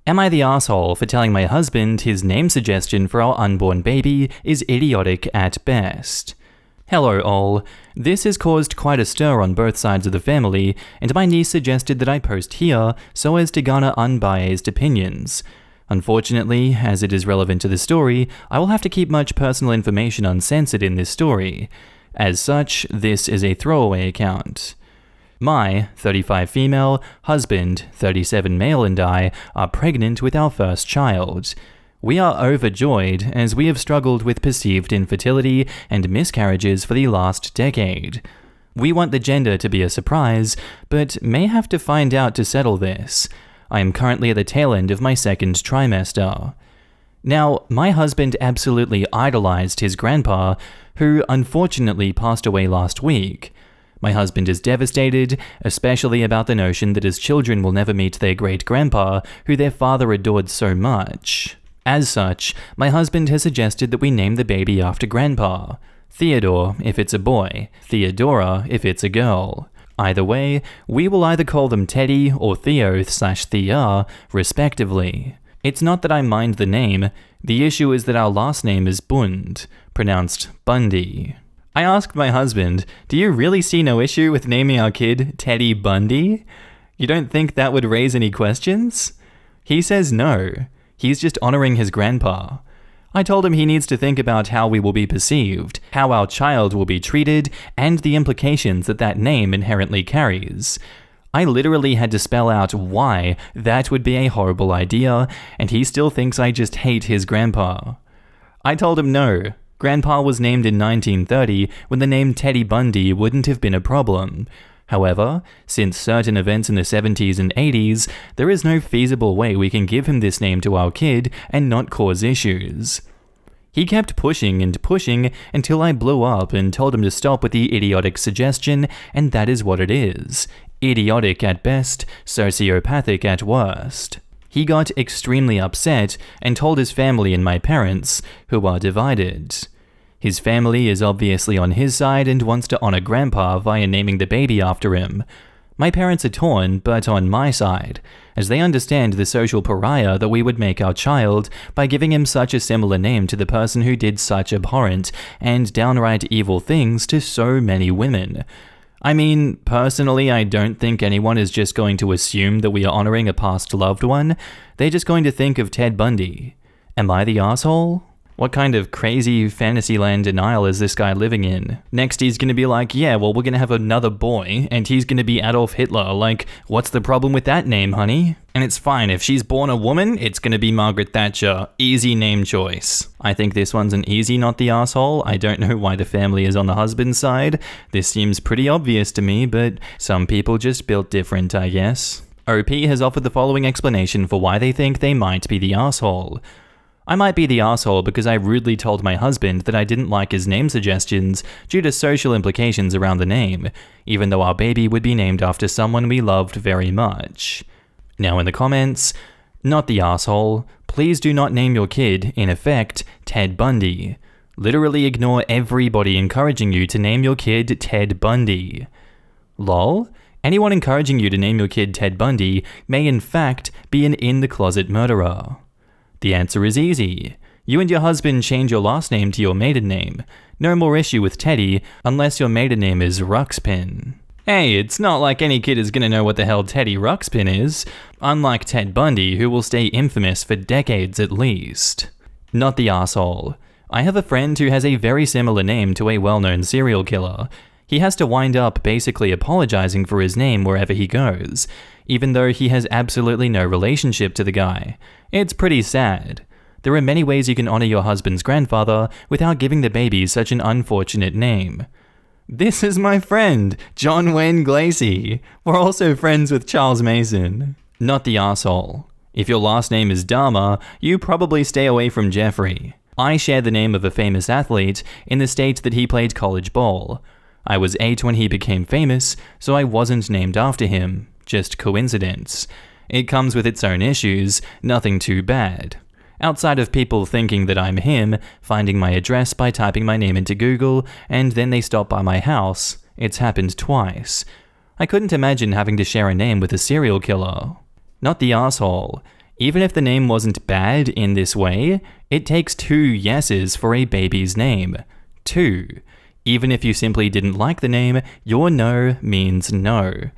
Am I the asshole for telling my husband his name suggestion for our unborn baby is idiotic at best? Hello all. This has caused quite a stir on both sides of the family, and my niece suggested that I post here so as to garner unbiased opinions. Unfortunately, as it is relevant to the story, I will have to keep much personal information uncensored in this story. As such, this is a throwaway account. My 35 female, husband 37 male and I are pregnant with our first child. We are overjoyed as we have struggled with perceived infertility and miscarriages for the last decade. We want the gender to be a surprise, but may have to find out to settle this. I am currently at the tail end of my second trimester. Now, my husband absolutely idolized his grandpa, who unfortunately passed away last week. My husband is devastated, especially about the notion that his children will never meet their great-grandpa, who their father adored so much. As such, my husband has suggested that we name the baby after Grandpa. Theodore if it's a boy, Theodora if it's a girl. Either way, we will either call them Teddy or Theo/Thea, respectively. It's not that I mind the name, the issue is that our last name is Bund, pronounced Bundy. I asked my husband, do you really see no issue with naming our kid Teddy Bundy? You don't think that would raise any questions? He says no. He's just honoring his grandpa. I told him he needs to think about how we will be perceived, how our child will be treated, and the implications that that name inherently carries. I literally had to spell out why that would be a horrible idea, and he still thinks I just hate his grandpa. I told him no. Grandpa was named in 1930 when the name Teddy Bundy wouldn't have been a problem. However, since certain events in the 70s and 80s, there is no feasible way we can give him this name to our kid and not cause issues. He kept pushing and pushing until I blew up and told him to stop with the idiotic suggestion, and that is what it is. Idiotic at best, sociopathic at worst. He got extremely upset and told his family and my parents, who are divided. His family is obviously on his side and wants to honor Grandpa via naming the baby after him. My parents are torn, but on my side, as they understand the social pariah that we would make our child by giving him such a similar name to the person who did such abhorrent and downright evil things to so many women. I mean, personally, I don't think anyone is just going to assume that we are honoring a past loved one. They're just going to think of Ted Bundy. Am I the asshole? What kind of crazy fantasyland denial is this guy living in? Next he's gonna be like, yeah, well, we're gonna have another boy, and he's gonna be Adolf Hitler. Like, what's the problem with that name, honey? And it's fine, if she's born a woman, it's gonna be Margaret Thatcher. Easy name choice. I think this one's an easy not the asshole. I don't know why the family is on the husband's side. This seems pretty obvious to me, but some people just built different, I guess. OP has offered the following explanation for why they think they might be the asshole. I might be the asshole because I rudely told my husband that I didn't like his name suggestions due to social implications around the name, even though our baby would be named after someone we loved very much. Now in the comments, not the asshole, please do not name your kid, in effect, Ted Bundy. Literally ignore everybody encouraging you to name your kid Ted Bundy. Lol? Anyone encouraging you to name your kid Ted Bundy may in fact be an in-the-closet murderer. The answer is easy. You and your husband change your last name to your maiden name. No more issue with Teddy, unless your maiden name is Ruxpin. Hey, it's not like any kid is gonna know what the hell Teddy Ruxpin is, unlike Ted Bundy, who will stay infamous for decades at least. Not the asshole. I have a friend who has a very similar name to a well-known serial killer. He has to wind up basically apologizing for his name wherever he goes, even though he has absolutely no relationship to the guy. It's pretty sad. There are many ways you can honor your husband's grandfather without giving the baby such an unfortunate name. This is my friend, John Wayne Gacy. We're also friends with Charles Mason. Not the asshole. If your last name is Dahmer, you probably stay away from Jeffrey. I share the name of a famous athlete in the state that he played college ball. I was 8 when he became famous, so I wasn't named after him. Just coincidence. It comes with its own issues, nothing too bad. Outside of people thinking that I'm him, finding my address by typing my name into Google, and then they stop by my house, it's happened twice. I couldn't imagine having to share a name with a serial killer. Not the asshole. Even if the name wasn't bad in this way, it takes 2 yeses for a baby's name. 2. Even if you simply didn't like the name, your no means no.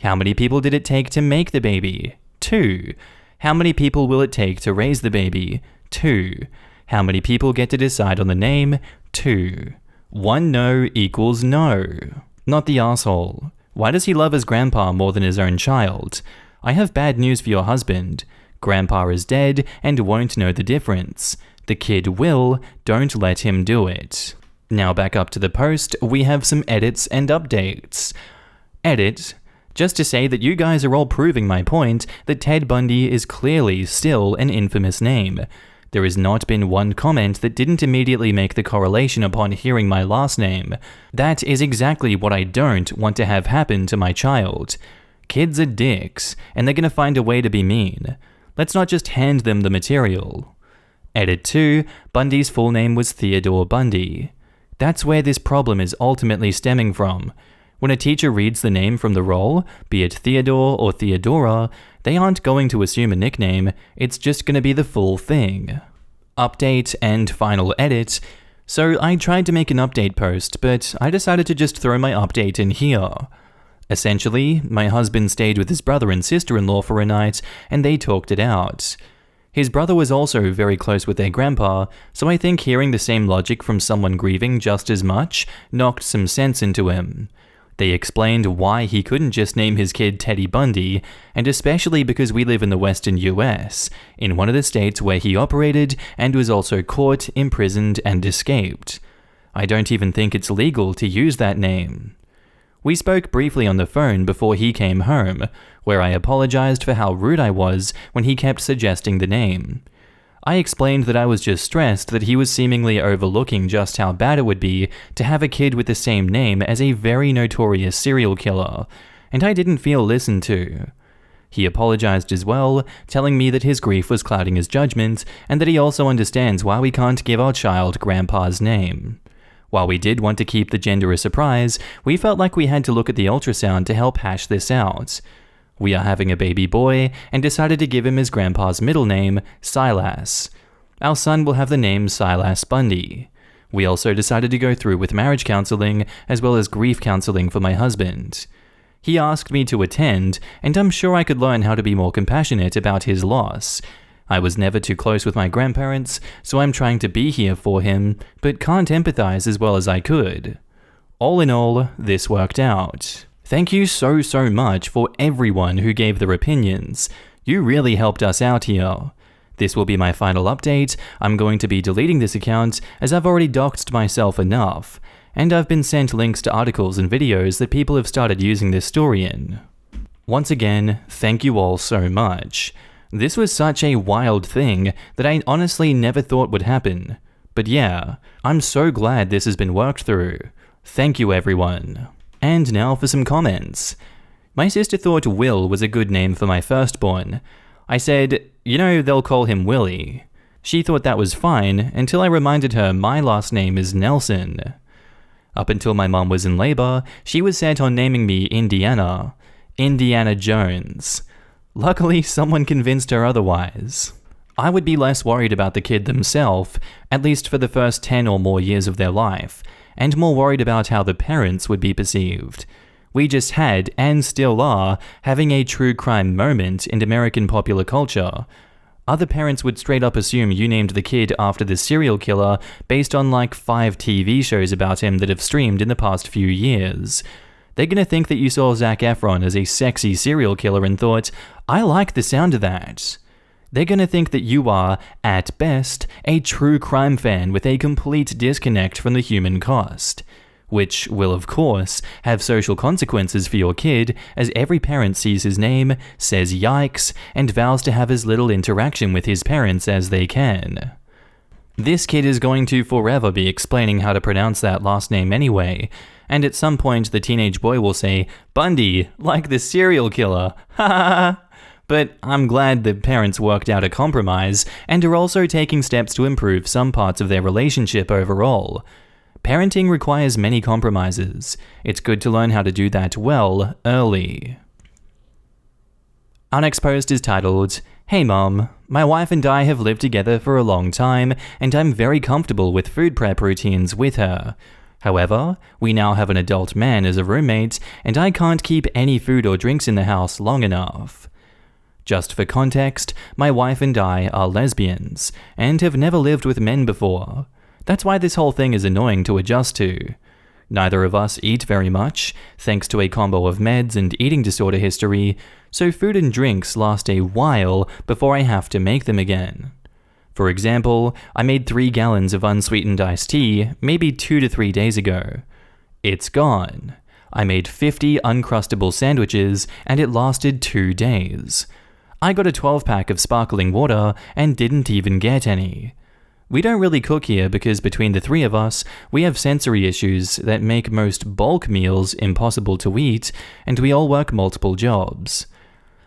How many people did it take to make the baby? 2. How many people will it take to raise the baby? 2. How many people get to decide on the name? 2. 1 no equals no. Not the asshole. Why does he love his grandpa more than his own child? I have bad news for your husband. Grandpa is dead and won't know the difference. The kid will, don't let him do it. Now back up to the post, we have some edits and updates. Edit. Just to say that you guys are all proving my point that Ted Bundy is clearly still an infamous name. There has not been one comment that didn't immediately make the correlation upon hearing my last name. That is exactly what I don't want to have happen to my child. Kids are dicks, and they're gonna find a way to be mean. Let's not just hand them the material. Edit 2, Bundy's full name was Theodore Bundy. That's where this problem is ultimately stemming from. When a teacher reads the name from the roll, be it Theodore or Theodora, they aren't going to assume a nickname, it's just gonna be the full thing. Update and final edit. So I tried to make an update post, but I decided to just throw my update in here. Essentially, my husband stayed with his brother and sister-in-law for a night, and they talked it out. His brother was also very close with their grandpa, so I think hearing the same logic from someone grieving just as much knocked some sense into him. They explained why he couldn't just name his kid Teddy Bundy, and especially because we live in the western US, in one of the states where he operated and was also caught, imprisoned, and escaped. I don't even think it's legal to use that name. We spoke briefly on the phone before he came home, where I apologized for how rude I was when he kept suggesting the name. I explained that I was just stressed that he was seemingly overlooking just how bad it would be to have a kid with the same name as a very notorious serial killer, and I didn't feel listened to. He apologized as well, telling me that his grief was clouding his judgment, and that he also understands why we can't give our child Grandpa's name. While we did want to keep the gender a surprise, we felt like we had to look at the ultrasound to help hash this out. We are having a baby boy, and decided to give him his grandpa's middle name, Silas. Our son will have the name Silas Bundy. We also decided to go through with marriage counseling, as well as grief counseling for my husband. He asked me to attend, and I'm sure I could learn how to be more compassionate about his loss. I was never too close with my grandparents, so I'm trying to be here for him, but can't empathize as well as I could. All in all, this worked out. Thank you so much for everyone who gave their opinions. You really helped us out here. This will be my final update. I'm going to be deleting this account as I've already doxed myself enough, and I've been sent links to articles and videos that people have started using this story in. Once again, thank you all so much. This was such a wild thing that I honestly never thought would happen. But yeah, I'm so glad this has been worked through. Thank you everyone. And now for some comments. My sister thought Will was a good name for my firstborn. I said, you know, they'll call him Willie. She thought that was fine until I reminded her my last name is Nelson. Up until my mum was in labor, she was set on naming me Indiana Jones. Luckily, someone convinced her otherwise. I would be less worried about the kid themselves, at least for the first 10 or more years of their life, and more worried about how the parents would be perceived. We just had, and still are, having a true crime moment in American popular culture. Other parents would straight up assume you named the kid after the serial killer based on like 5 TV shows about him that have streamed in the past few years. They're gonna think that you saw Zac Efron as a sexy serial killer and thought, I like the sound of that. They're gonna think that you are, at best, a true crime fan with a complete disconnect from the human cost. Which will, of course, have social consequences for your kid, as every parent sees his name, says yikes, and vows to have as little interaction with his parents as they can. This kid is going to forever be explaining how to pronounce that last name anyway, and at some point the teenage boy will say, Bundy, like the serial killer, ha ha ha. But I'm glad the parents worked out a compromise and are also taking steps to improve some parts of their relationship overall. Parenting requires many compromises. It's good to learn how to do that well early. Our next post is titled, Hey Mom, my wife and I have lived together for a long time, and I'm very comfortable with food prep routines with her. However, we now have an adult man as a roommate, and I can't keep any food or drinks in the house long enough. Just for context, my wife and I are lesbians, and have never lived with men before. That's why this whole thing is annoying to adjust to. Neither of us eat very much, thanks to a combo of meds and eating disorder history, so food and drinks last a while before I have to make them again. For example, I made 3 gallons of unsweetened iced tea maybe 2 to 3 days ago. It's gone. I made 50 uncrustable sandwiches and it lasted 2 days. I got a 12-pack of sparkling water and didn't even get any. We don't really cook here because between the 3 of us, we have sensory issues that make most bulk meals impossible to eat, and we all work multiple jobs.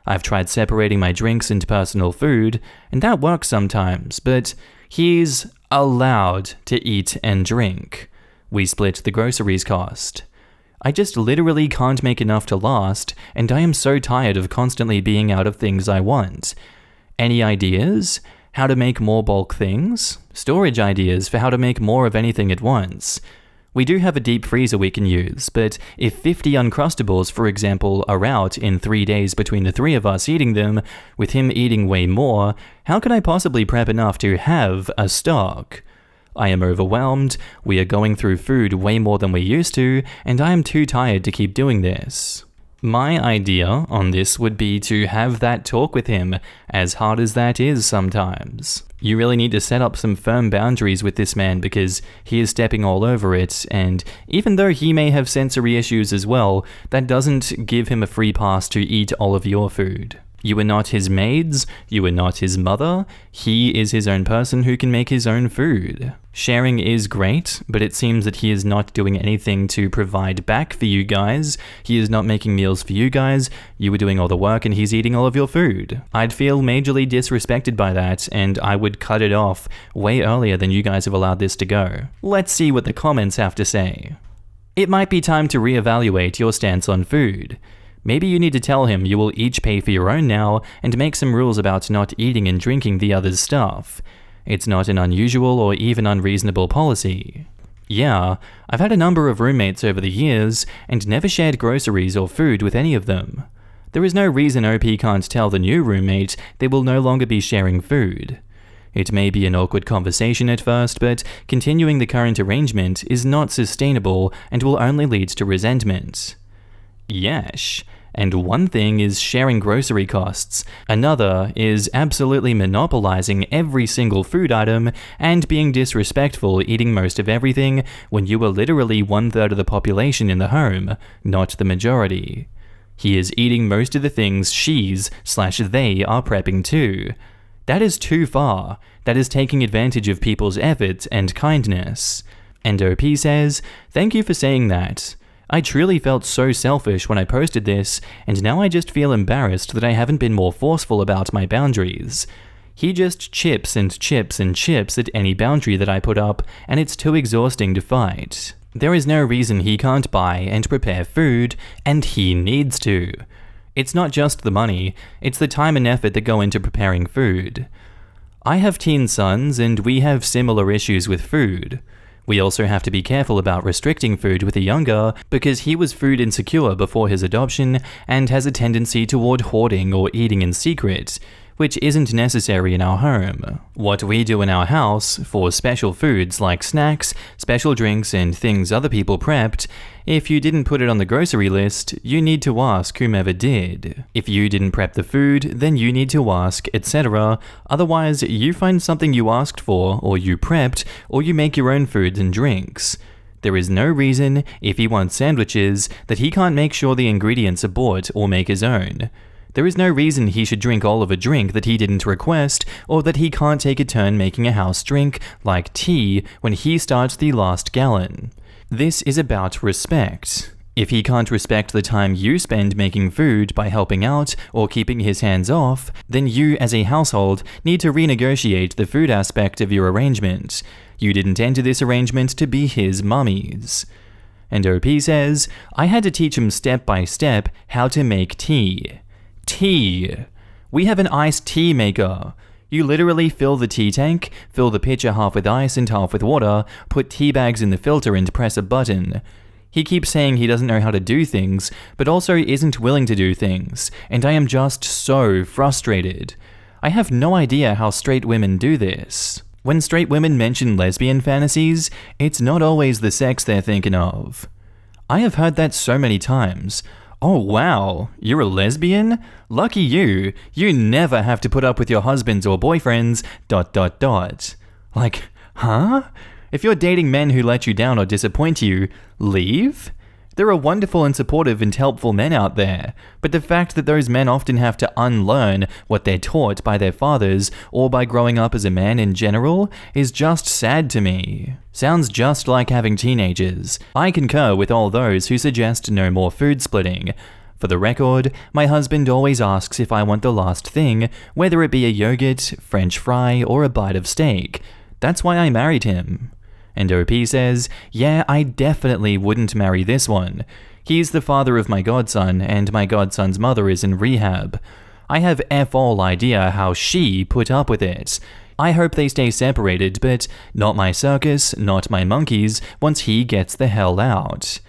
I've tried separating my drinks and personal food, and that works sometimes, but he's allowed to eat and drink. We split the groceries cost. I just literally can't make enough to last, and I am so tired of constantly being out of things I want. Any ideas? How to make more bulk things? Storage ideas for how to make more of anything at once. We do have a deep freezer we can use, but if 50 Uncrustables, for example, are out in 3 days between the 3 of us eating them, with him eating way more, how can I possibly prep enough to have a stock? I am overwhelmed, we are going through food way more than we used to, and I am too tired to keep doing this. My idea on this would be to have that talk with him, as hard as that is sometimes. You really need to set up some firm boundaries with this man because he is stepping all over it, and even though he may have sensory issues as well, that doesn't give him a free pass to eat all of your food. You are not his maids, you are not his mother, he is his own person who can make his own food. Sharing is great, but it seems that he is not doing anything to provide back for you guys. He is not making meals for you guys, you are doing all the work and he's eating all of your food. I'd feel majorly disrespected by that, and I would cut it off way earlier than you guys have allowed this to go. Let's see what the comments have to say. It might be time to reevaluate your stance on food. Maybe you need to tell him you will each pay for your own now and make some rules about not eating and drinking the other's stuff. It's not an unusual or even unreasonable policy. Yeah, I've had a number of roommates over the years and never shared groceries or food with any of them. There is no reason OP can't tell the new roommate they will no longer be sharing food. It may be an awkward conversation at first, but continuing the current arrangement is not sustainable and will only lead to resentment. Yesh. And one thing is sharing grocery costs, another is absolutely monopolizing every single food item and being disrespectful eating most of everything when you are literally 1/3 of the population in the home, not the majority. He is eating most of the things they are prepping too. That is too far. That is taking advantage of people's effort and kindness. And OP says, "Thank you for saying that. I truly felt so selfish when I posted this, and now I just feel embarrassed that I haven't been more forceful about my boundaries. He just chips and chips and chips at any boundary that I put up, and it's too exhausting to fight. There is no reason he can't buy and prepare food, and he needs to. It's not just the money, it's the time and effort that go into preparing food. I have teen sons, and we have similar issues with food. We also have to be careful about restricting food with the younger because he was food insecure before his adoption and has a tendency toward hoarding or eating in secret, which isn't necessary in our home. What we do in our house, for special foods like snacks, special drinks, and things other people prepped, if you didn't put it on the grocery list, you need to ask whomever did. If you didn't prep the food, then you need to ask, etc. Otherwise, you find something you asked for, or you prepped, or you make your own foods and drinks. There is no reason, if he wants sandwiches, that he can't make sure the ingredients are bought or make his own. There is no reason he should drink all of a drink that he didn't request, or that he can't take a turn making a house drink, like tea, when he starts the last gallon. This is about respect. If he can't respect the time you spend making food by helping out or keeping his hands off, then you as a household need to renegotiate the food aspect of your arrangement. You didn't enter this arrangement to be his mummies. And OP says, I had to teach him step by step how to make tea. Tea. We have an iced tea maker. You literally fill the tea tank, fill the pitcher half with ice and half with water, put tea bags in the filter and press a button. He keeps saying he doesn't know how to do things, but also isn't willing to do things, and I am just so frustrated. I have no idea how straight women do this. When straight women mention lesbian fantasies, it's not always the sex they're thinking of. I have heard that so many times. Oh wow, you're a lesbian? Lucky you. You never have to put up with your husbands or boyfriends, ... Like, huh? If you're dating men who let you down or disappoint you, leave? There are wonderful and supportive and helpful men out there, but the fact that those men often have to unlearn what they're taught by their fathers or by growing up as a man in general is just sad to me. Sounds just like having teenagers. I concur with all those who suggest no more food splitting. For the record, my husband always asks if I want the last thing, whether it be a yogurt, French fry, or a bite of steak. That's why I married him. And OP says, yeah, I definitely wouldn't marry this one. He's the father of my godson, and my godson's mother is in rehab. I have F-all idea how she put up with it. I hope they stay separated, but not my circus, not my monkeys, once he gets the hell out.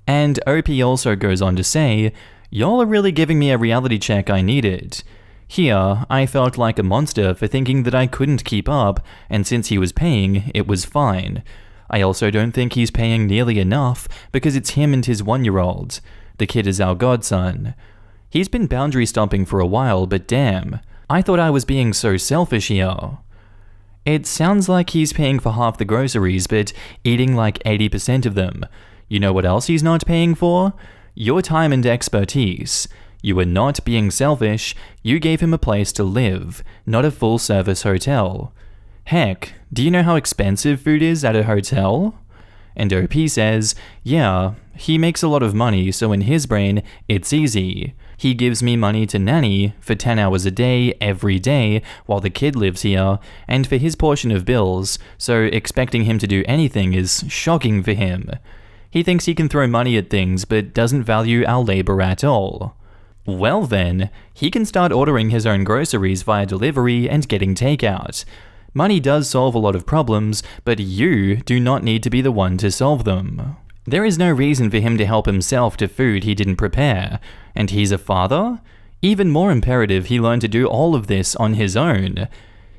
And OP also goes on to say, y'all are really giving me a reality check I needed. Here, I felt like a monster for thinking that I couldn't keep up, and since he was paying, it was fine. I also don't think he's paying nearly enough, because it's him and his 1-year-old. The kid is our godson. He's been boundary stomping for a while, but damn, I thought I was being so selfish here. It sounds like he's paying for half the groceries, but eating like 80% of them. You know what else he's not paying for? Your time and expertise. You were not being selfish, you gave him a place to live, not a full-service hotel. Heck, do you know how expensive food is at a hotel? And OP says, yeah, he makes a lot of money, so in his brain, it's easy. He gives me money to nanny for 10 hours a day, every day, while the kid lives here, and for his portion of bills, so expecting him to do anything is shocking for him. He thinks he can throw money at things, but doesn't value our labor at all. Well then, he can start ordering his own groceries via delivery and getting takeout. Money does solve a lot of problems, but you do not need to be the one to solve them. There is no reason for him to help himself to food he didn't prepare, and he's a father? Even more imperative he learn to do all of this on his own.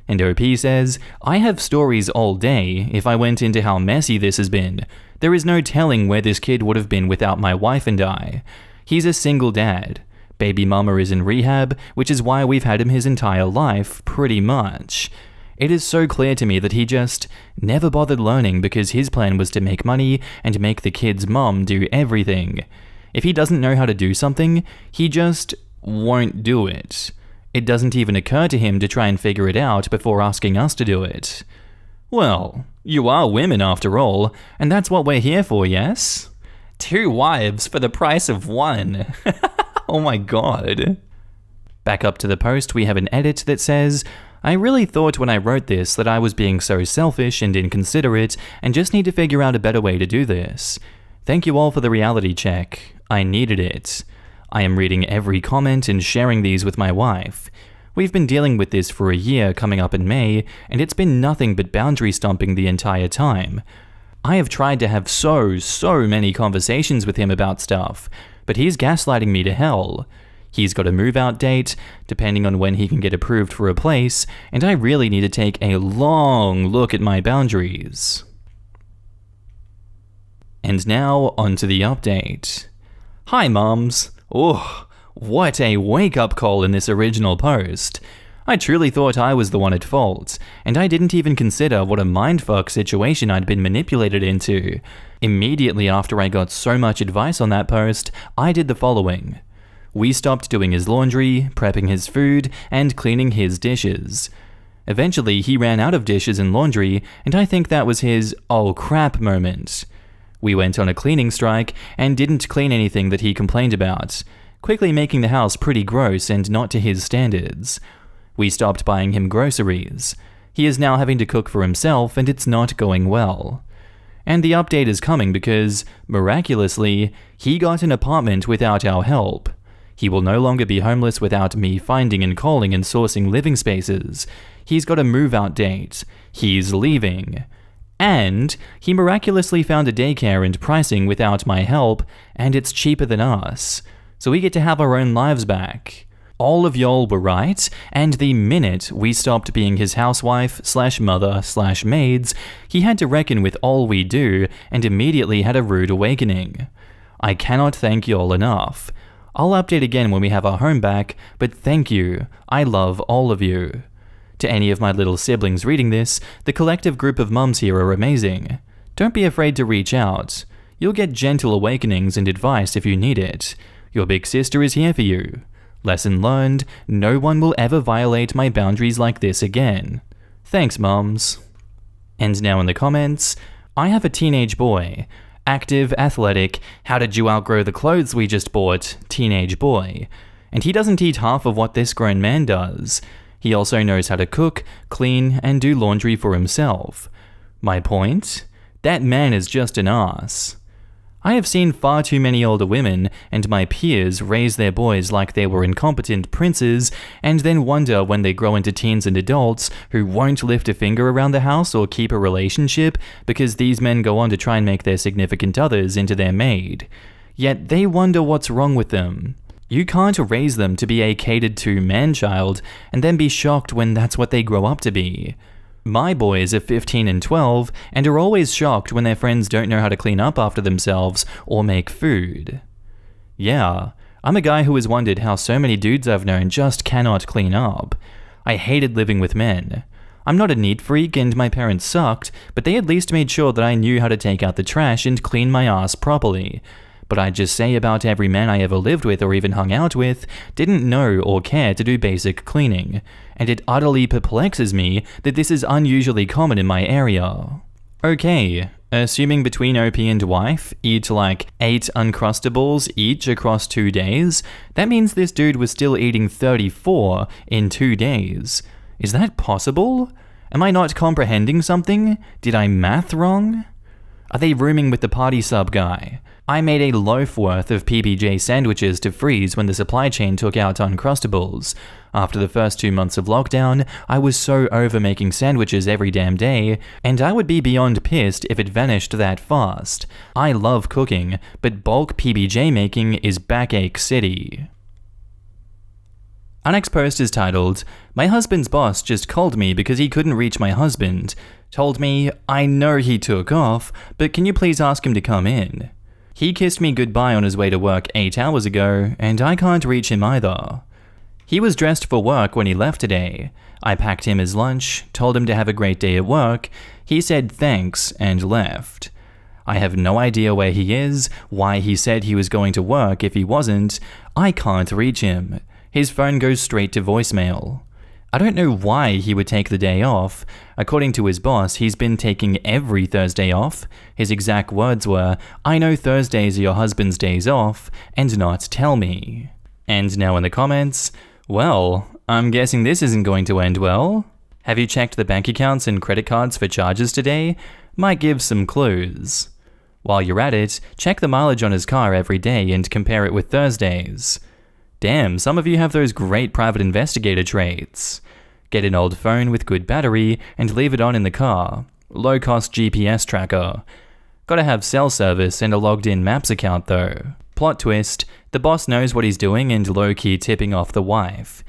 And OP says, I have stories all day if I went into how messy this has been. There is no telling where this kid would have been without my wife and I. He's a single dad. Baby mama is in rehab, which is why we've had him his entire life, pretty much. It is so clear to me that he just never bothered learning because his plan was to make money and make the kid's mom do everything. If he doesn't know how to do something, he just won't do it. It doesn't even occur to him to try and figure it out before asking us to do it. Well, you are women after all, and that's what we're here for, yes? 2 wives for the price of 1. Oh my god. Back up to the post, we have an edit that says, I really thought when I wrote this that I was being so selfish and inconsiderate and just need to figure out a better way to do this. Thank you all for the reality check. I needed it. I am reading every comment and sharing these with my wife. We've been dealing with this for a year coming up in May, and it's been nothing but boundary stomping the entire time. I have tried to have so many conversations with him about stuff, but he's gaslighting me to hell. He's got a move-out date, depending on when he can get approved for a place, and I really need to take a long look at my boundaries. And now, onto the update. Hi, moms. Oh, what a wake-up call in this original post. I truly thought I was the one at fault, and I didn't even consider what a mindfuck situation I'd been manipulated into. Immediately after I got so much advice on that post, I did the following. We stopped doing his laundry, prepping his food, and cleaning his dishes. Eventually, he ran out of dishes and laundry, and I think that was his oh crap moment. We went on a cleaning strike and didn't clean anything that he complained about, quickly making the house pretty gross and not to his standards. We stopped buying him groceries. He is now having to cook for himself and it's not going well. And the update is coming because, miraculously, he got an apartment without our help. He will no longer be homeless without me finding and calling and sourcing living spaces. He's got a move-out date. He's leaving. And he miraculously found a daycare and pricing without my help, and it's cheaper than us. So we get to have our own lives back. All of y'all were right, and the minute we stopped being his housewife/mother/maids, he had to reckon with all we do and immediately had a rude awakening. I cannot thank y'all enough. I'll update again when we have our home back, but thank you. I love all of you. To any of my little siblings reading this, the collective group of mums here are amazing. Don't be afraid to reach out. You'll get gentle awakenings and advice if you need it. Your big sister is here for you. Lesson learned, no one will ever violate my boundaries like this again. Thanks, mums. And now in the comments, I have a teenage boy. Active, athletic, how did you outgrow the clothes we just bought, teenage boy. And he doesn't eat half of what this grown man does. He also knows how to cook, clean, and do laundry for himself. My point? That man is just an ass. I have seen far too many older women and my peers raise their boys like they were incompetent princes and then wonder when they grow into teens and adults who won't lift a finger around the house or keep a relationship because these men go on to try and make their significant others into their maid. Yet they wonder what's wrong with them. You can't raise them to be a catered-to man-child and then be shocked when that's what they grow up to be. My boys are 15 and 12 and are always shocked when their friends don't know how to clean up after themselves or make food. Yeah, I'm a guy who has wondered how so many dudes I've known just cannot clean up. I hated living with men. I'm not a neat freak and my parents sucked, but they at least made sure that I knew how to take out the trash and clean my ass properly. But I'd just say about every man I ever lived with or even hung out with didn't know or care to do basic cleaning, and it utterly perplexes me that this is unusually common in my area. Okay, assuming between OP and wife eat like 8 Uncrustables each across 2 days, that means this dude was still eating 34 in 2 days. Is that possible? Am I not comprehending something? Did I math wrong? Are they rooming with the party sub guy? I made a loaf worth of PBJ sandwiches to freeze when the supply chain took out Uncrustables. After the first 2 months of lockdown, I was so over making sandwiches every damn day, and I would be beyond pissed if it vanished that fast. I love cooking, but bulk PBJ making is backache city. Our next post is titled, "My husband's boss just called me because he couldn't reach my husband. Told me, I know he took off, but can you please ask him to come in? He kissed me goodbye on his way to work 8 hours ago, and I can't reach him either. He was dressed for work when he left today. I packed him his lunch, told him to have a great day at work. He said thanks and left. I have no idea where he is, why he said he was going to work if he wasn't. I can't reach him. His phone goes straight to voicemail. I don't know why he would take the day off. According to his boss, he's been taking every Thursday off. His exact words were, I know Thursdays are your husband's days off, and not tell me. And now in the comments, well, I'm guessing this isn't going to end well. Have you checked the bank accounts and credit cards for charges today? Might give some clues. While you're at it, check the mileage on his car every day and compare it with Thursdays. Damn, some of you have those great private investigator traits. Get an old phone with good battery and leave it on in the car. Low-cost GPS tracker. Gotta have cell service and a logged-in Maps account though. Plot twist, the boss knows what he's doing and low-key tipping off the wife.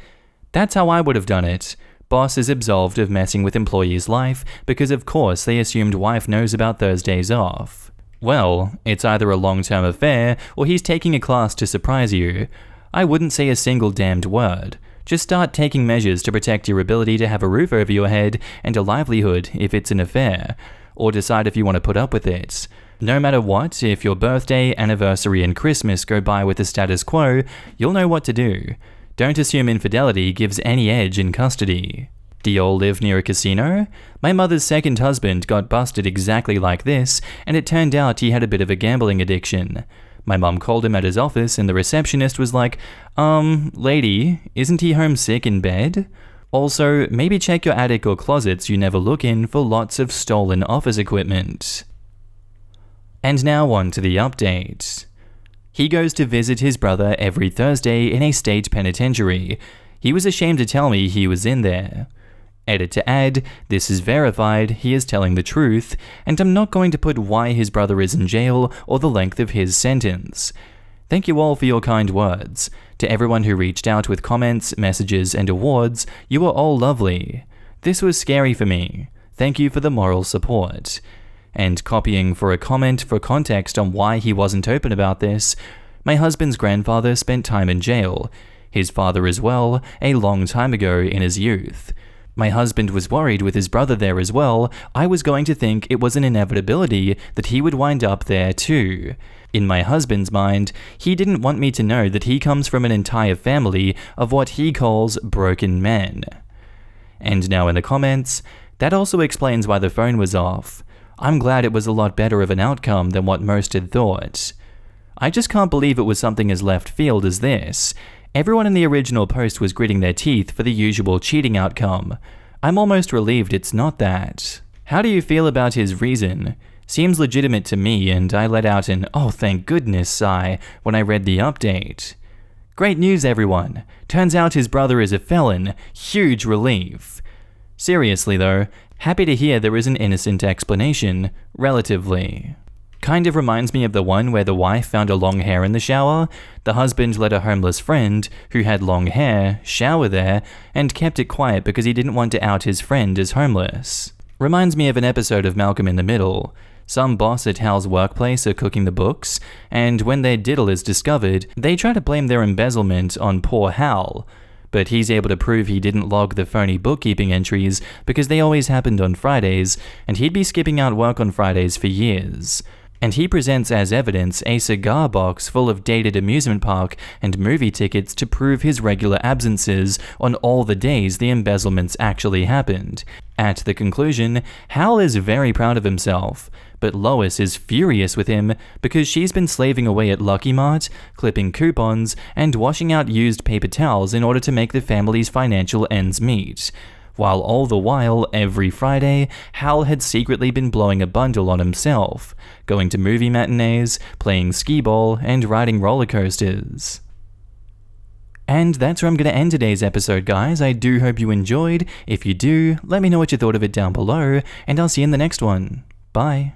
That's how I would have done it. Boss is absolved of messing with employee's life because of course they assumed wife knows about Thursdays off. Well, it's either a long-term affair or he's taking a class to surprise you. I wouldn't say a single damned word. Just start taking measures to protect your ability to have a roof over your head and a livelihood if it's an affair, or decide if you want to put up with it. No matter what, if your birthday, anniversary, and Christmas go by with the status quo, you'll know what to do. Don't assume infidelity gives any edge in custody. Do you all live near a casino? My mother's second husband got busted exactly like this, and it turned out he had a bit of a gambling addiction. My mom called him at his office and the receptionist was like, lady, isn't he home sick in bed? Also, maybe check your attic or closets you never look in for lots of stolen office equipment. And now on to the update. He goes to visit his brother every Thursday in a state penitentiary. He was ashamed to tell me he was in there. Edit to add, this is verified, he is telling the truth, and I'm not going to put why his brother is in jail or the length of his sentence. Thank you all for your kind words. To everyone who reached out with comments, messages, and awards, you are all lovely. This was scary for me. Thank you for the moral support. And copying for a comment for context on why he wasn't open about this, my husband's grandfather spent time in jail. His father as well, a long time ago in his youth. My husband was worried with his brother there as well. I was going to think it was an inevitability that he would wind up there too. In my husband's mind, he didn't want me to know that he comes from an entire family of what he calls broken men. And now in the comments, that also explains why the phone was off. I'm glad it was a lot better of an outcome than what most had thought. I just can't believe it was something as left field as this. Everyone in the original post was gritting their teeth for the usual cheating outcome. I'm almost relieved it's not that. How do you feel about his reason? Seems legitimate to me, and I let out an "oh thank goodness" sigh when I read the update. Great news, everyone! Turns out his brother is a felon. Huge relief. Seriously though, happy to hear there is an innocent explanation, relatively. Kind of reminds me of the one where the wife found a long hair in the shower. The husband let a homeless friend, who had long hair, shower there, and kept it quiet because he didn't want to out his friend as homeless. Reminds me of an episode of Malcolm in the Middle. Some boss at Hal's workplace are cooking the books, and when their diddle is discovered, they try to blame their embezzlement on poor Hal. But he's able to prove he didn't log the phony bookkeeping entries because they always happened on Fridays, and he'd be skipping out work on Fridays for years. And he presents as evidence a cigar box full of dated amusement park and movie tickets to prove his regular absences on all the days the embezzlements actually happened. At the conclusion, Hal is very proud of himself, but Lois is furious with him because she's been slaving away at Lucky Mart, clipping coupons, and washing out used paper towels in order to make the family's financial ends meet. While all the while, every Friday, Hal had secretly been blowing a bundle on himself, going to movie matinees, playing skee-ball, and riding roller coasters. And that's where I'm going to end today's episode, guys. I do hope you enjoyed. If you do, let me know what you thought of it down below, and I'll see you in the next one. Bye.